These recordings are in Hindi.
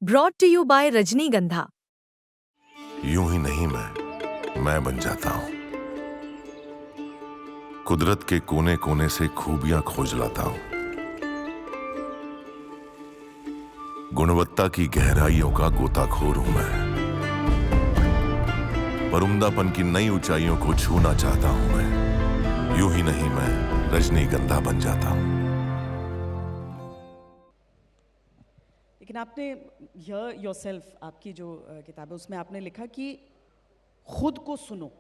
ब्रॉट टू यू बाय रजनीगंधा। यूं ही नहीं मैं बन जाता हूं। कुदरत के कोने कोने से खूबियां खोज लाता हूं। गुणवत्ता की गहराइयों का गोताखोर हूं मैं। पर उम्दापन की नई ऊंचाइयों को छूना चाहता हूं मैं। यूं ही नहीं मैं रजनीगंधा बन जाता हूं। लेकिन आपने हियर योरसेल्फ, आपकी जो किताब है उसमें आपने लिखा कि खुद को सुनो।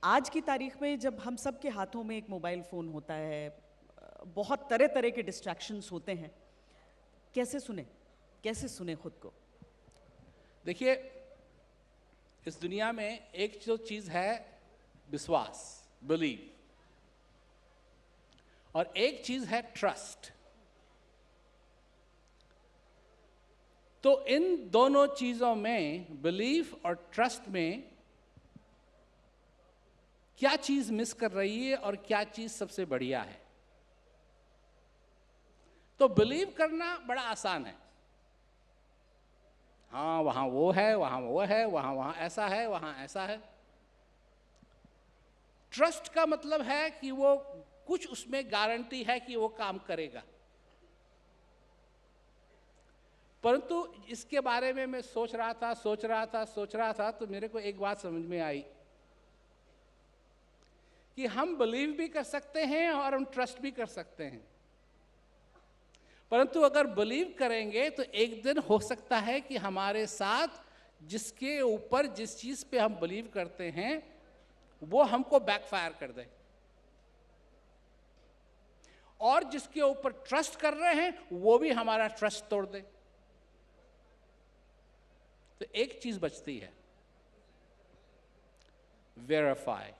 आज की तारीख में जब हम सब के हाथों में एक मोबाइल फ़ोन होता है, बहुत तरह तरह के डिस्ट्रैक्शंस होते हैं, कैसे सुने खुद को? देखिए, इस दुनिया में एक जो चीज़ है विश्वास, बिलीव, और एक चीज़ है ट्रस्ट। तो इन दोनों चीज़ों में, बिलीफ और ट्रस्ट में, क्या चीज़ मिस कर रही है और क्या चीज़ सबसे बढ़िया है? तो बिलीव करना बड़ा आसान है। हाँ, वहाँ वो है, वहाँ वो है, वहाँ ऐसा है, वहाँ ऐसा है। ट्रस्ट का मतलब है कि वो कुछ उसमें गारंटी है कि वो काम करेगा। परंतु इसके बारे में मैं सोच रहा था तो मेरे को एक बात समझ में आई कि हम बिलीव भी कर सकते हैं और हम ट्रस्ट भी कर सकते हैं। परंतु अगर बिलीव करेंगे तो एक दिन हो सकता है कि हमारे साथ जिसके ऊपर जिस चीज़ पे हम बिलीव करते हैं वो हमको बैकफायर कर दे, और जिसके ऊपर ट्रस्ट कर रहे हैं वो भी हमारा ट्रस्ट तोड़ दे। तो एक चीज बचती है, वेरीफाई।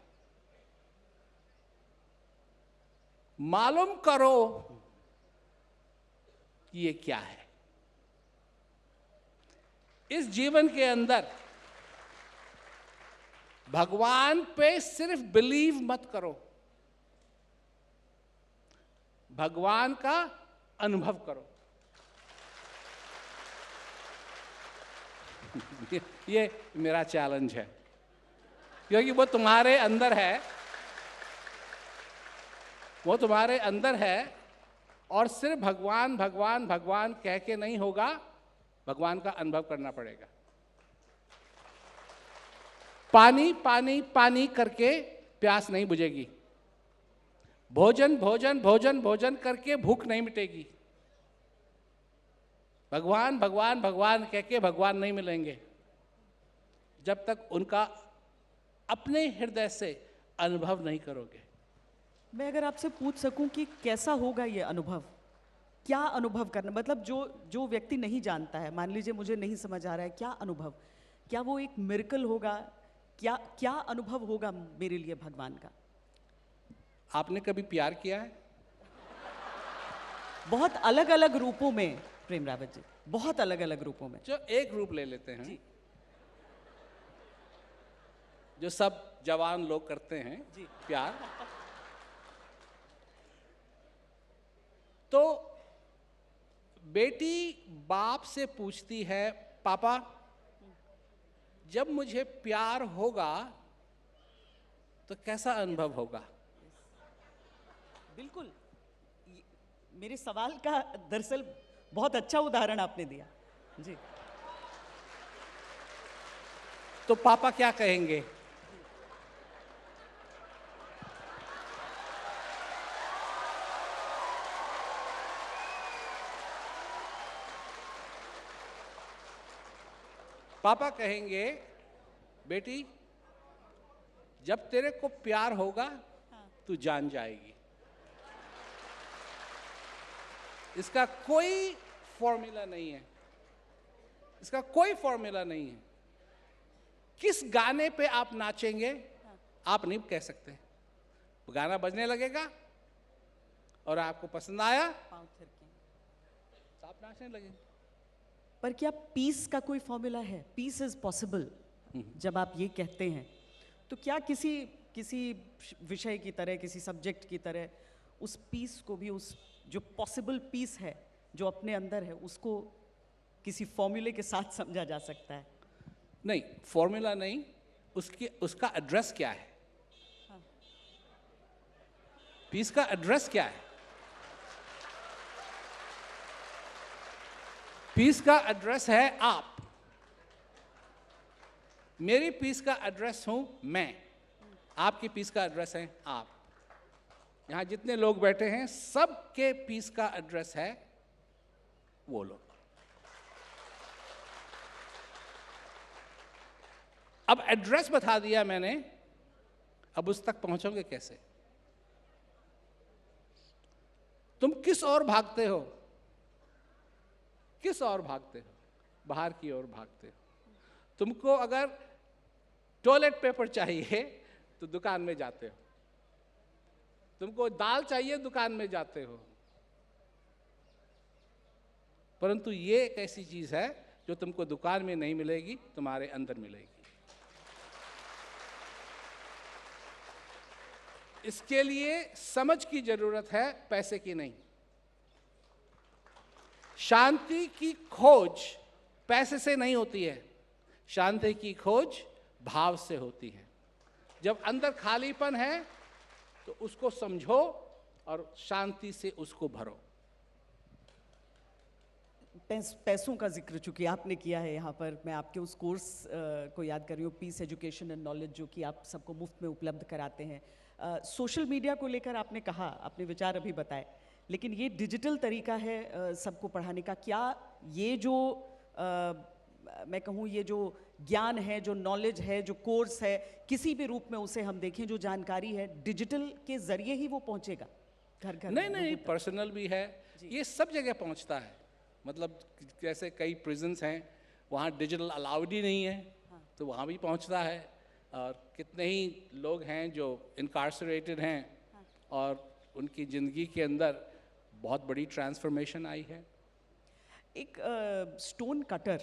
मालूम करो कि ये क्या है। इस जीवन के अंदर भगवान पे सिर्फ बिलीव मत करो, भगवान का अनुभव करो। ये मेरा चैलेंज है, क्योंकि वो तुम्हारे अंदर है, वो तुम्हारे अंदर है, और सिर्फ भगवान भगवान भगवान कह के नहीं होगा, भगवान का अनुभव करना पड़ेगा। पानी पानी पानी करके प्यास नहीं बुझेगी, भोजन भोजन भोजन भोजन करके भूख नहीं मिटेगी। भगवान भगवान भगवान कह के भगवान नहीं मिलेंगे जब तक उनका अपने हृदय से अनुभव नहीं करोगे। मैं अगर आपसे पूछ सकूं कि कैसा होगा ये अनुभव, क्या अनुभव करना, मतलब जो व्यक्ति नहीं जानता है, मान लीजिए मुझे नहीं समझ आ रहा है, क्या अनुभव, क्या वो एक मिरेकल होगा, क्या अनुभव होगा मेरे लिए भगवान का? आपने कभी प्यार किया है? बहुत अलग अलग रूपों में प्रेम रावत जी, बहुत अलग अलग रूपों में। जो एक रूप ले लेते हैं जी, जो सब जवान लोग करते हैं जी, प्यार। तो बेटी बाप से पूछती है, पापा जब मुझे प्यार होगा तो कैसा अनुभव होगा? बिल्कुल, मेरे सवाल का दरअसल बहुत अच्छा उदाहरण आपने दिया जी। तो पापा क्या कहेंगे? पापा कहेंगे, बेटी जब तेरे को प्यार होगा तू जान जाएगी। इसका कोई फॉर्मूला नहीं है, इसका कोई फॉर्मूला नहीं है। किस गाने पे आप नाचेंगे आप नहीं कह सकते। गाना बजने लगेगा और आपको पसंद आया तो आप नाचने लगेंगे। पर क्या पीस का कोई फॉर्मूला है? पीस इज पॉसिबल जब आप ये कहते हैं, तो क्या किसी विषय की तरह, किसी सब्जेक्ट की तरह उस पीस को भी, उस जो पॉसिबल पीस है, जो अपने अंदर है उसको किसी फॉर्मूले के साथ समझा जा सकता है? नहीं, फॉर्मूला नहीं, उसका एड्रेस क्या है? पीस का एड्रेस क्या है? पीस का एड्रेस है आप। मेरी पीस का एड्रेस हूं मैं, आपकी पीस का एड्रेस है आप। यहां जितने लोग बैठे हैं सबके पीस का एड्रेस है वो लोग। अब एड्रेस बता दिया मैंने, अब उस तक पहुंचोगे कैसे? तुम किस ओर भागते हो? किस ओर भागते हो? बाहर की ओर भागते हो। तुमको अगर टॉयलेट पेपर चाहिए तो दुकान में जाते हो, तुमको दाल चाहिए दुकान में जाते हो। परंतु ये एक ऐसी चीज है जो तुमको दुकान में नहीं मिलेगी, तुम्हारे अंदर मिलेगी। इसके लिए समझ की जरूरत है, पैसे की नहीं। शांति की खोज पैसे से नहीं होती है, शांति की खोज भाव से होती है। जब अंदर खालीपन है तो उसको समझो और शांति से उसको भरो। पैसों का जिक्र चूंकि आपने किया है यहाँ पर, मैं आपके उस कोर्स को याद कर रही हूँ, पीस एजुकेशन एंड नॉलेज, जो कि आप सबको मुफ्त में उपलब्ध कराते हैं। सोशल मीडिया को लेकर आपने कहा, आपने विचार अभी बताए, लेकिन ये डिजिटल तरीका है सबको पढ़ाने का। क्या ये जो मैं कहूँ ये जो ज्ञान है, जो नॉलेज है, जो कोर्स है, किसी भी रूप में उसे हम देखें, जो जानकारी है, डिजिटल के जरिए ही वो पहुंचेगा घर घर? नहीं, पर्सनल भी है, ये सब जगह पहुंचता है। मतलब जैसे कई प्रिजन्स हैं वहाँ डिजिटल अलाउड ही नहीं है, तो वहाँ भी पहुंचता है। और कितने ही लोग हैं जो इनकार्सरेटेड हैं और उनकी ज़िंदगी के अंदर बहुत बड़ी ट्रांसफॉर्मेशन आई है। एक स्टोन कटर,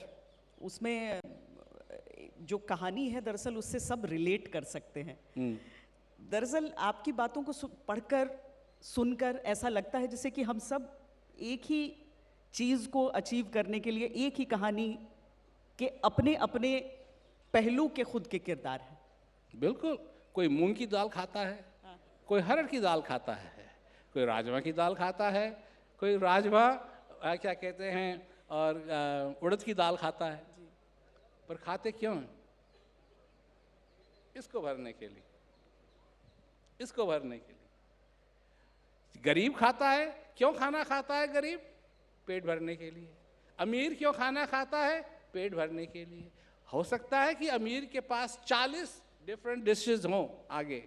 उसमें जो कहानी है दरअसल उससे सब रिलेट कर सकते हैं। दरअसल आपकी बातों को पढ़कर सुनकर ऐसा लगता है जैसे कि हम सब एक ही चीज़ को अचीव करने के लिए एक ही कहानी के अपने अपने पहलू के खुद के किरदार हैं। बिल्कुल, कोई मूंग की दाल खाता है, कोई हरड़ की दाल खाता है, कोई राजमा की दाल खाता है, कोई राजमा क्या कहते हैं और उड़द की दाल खाता है। पर खाते क्यों हैं? इसको भरने के लिए, इसको भरने के लिए। गरीब खाता है, क्यों खाना खाता है गरीब? पेट भरने के लिए। अमीर क्यों खाना खाता है? पेट भरने के लिए। हो सकता है कि अमीर के पास 40 डिफरेंट डिशेस हों आगे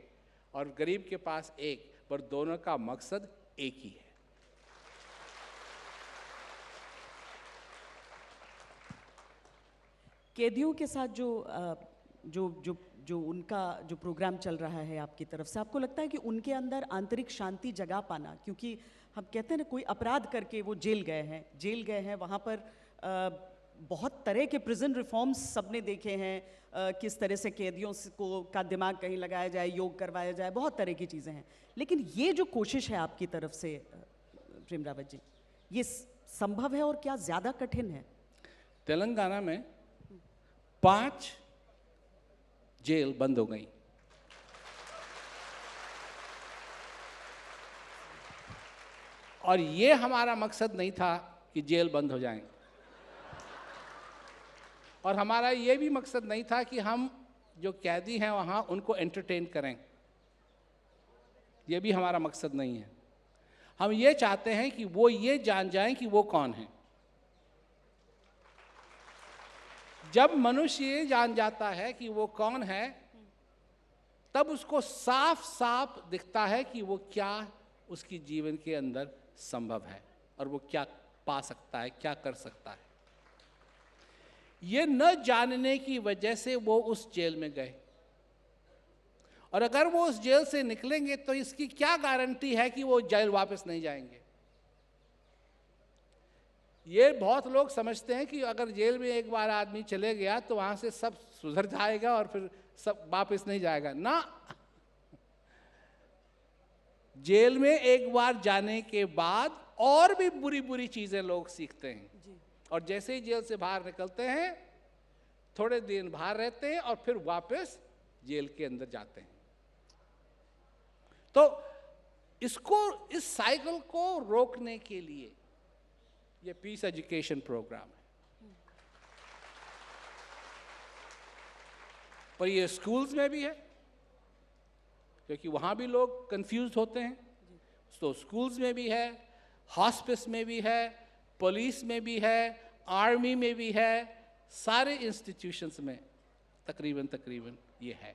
और गरीब के पास एक, पर दोनों का मकसद एक ही है। कैदियों के साथ जो उनका जो प्रोग्राम चल रहा है आपकी तरफ से, आपको लगता है कि उनके अंदर आंतरिक शांति जगा पाना, क्योंकि हम कहते हैं ना कोई अपराध करके वो जेल गए हैं, वहाँ पर बहुत तरह के प्रिजन रिफॉर्म्स सबने देखे हैं, किस तरह से कैदियों को का दिमाग कहीं लगाया जाए, योग करवाया जाए, बहुत तरह की चीज़ें हैं। लेकिन ये जो कोशिश है आपकी तरफ से प्रेम रावत जी, ये संभव है और क्या ज़्यादा कठिन है? तेलंगाना में 5 जेल बंद हो गई। और ये हमारा मकसद नहीं था कि जेल बंद हो जाएं, और हमारा ये भी मकसद नहीं था कि हम जो कैदी हैं वहाँ उनको एंटरटेन करें। ये भी हमारा मकसद नहीं है। हम ये चाहते हैं कि वो ये जान जाएं कि वो कौन है। जब मनुष्य ये जान जाता है कि वो कौन है, तब उसको साफ साफ दिखता है कि वो क्या उसकी जीवन के अंदर संभव है और वो क्या पा सकता है, क्या कर सकता है। ये न जानने की वजह से वो उस जेल में गए, और अगर वो उस जेल से निकलेंगे तो इसकी क्या गारंटी है कि वो जेल वापस नहीं जाएंगे। ये बहुत लोग समझते हैं कि अगर जेल में एक बार आदमी चले गया तो वहां से सब सुधर जाएगा और फिर सब वापस नहीं जाएगा ना। जेल में एक बार जाने के बाद और भी बुरी बुरी चीजें लोग सीखते हैं, और जैसे ही जेल से बाहर निकलते हैं थोड़े दिन बाहर रहते हैं और फिर वापस जेल के अंदर जाते हैं। तो इसको, इस साइकिल को रोकने के लिए ये पीस एजुकेशन प्रोग्राम है। पर ये स्कूल्स में भी है, क्योंकि वहां भी लोग कंफ्यूज होते हैं, तो स्कूल्स में भी है, हॉस्पिस में भी है, पुलिस में भी है, आर्मी में भी है, सारे इंस्टीट्यूशंस में तकरीबन ये है।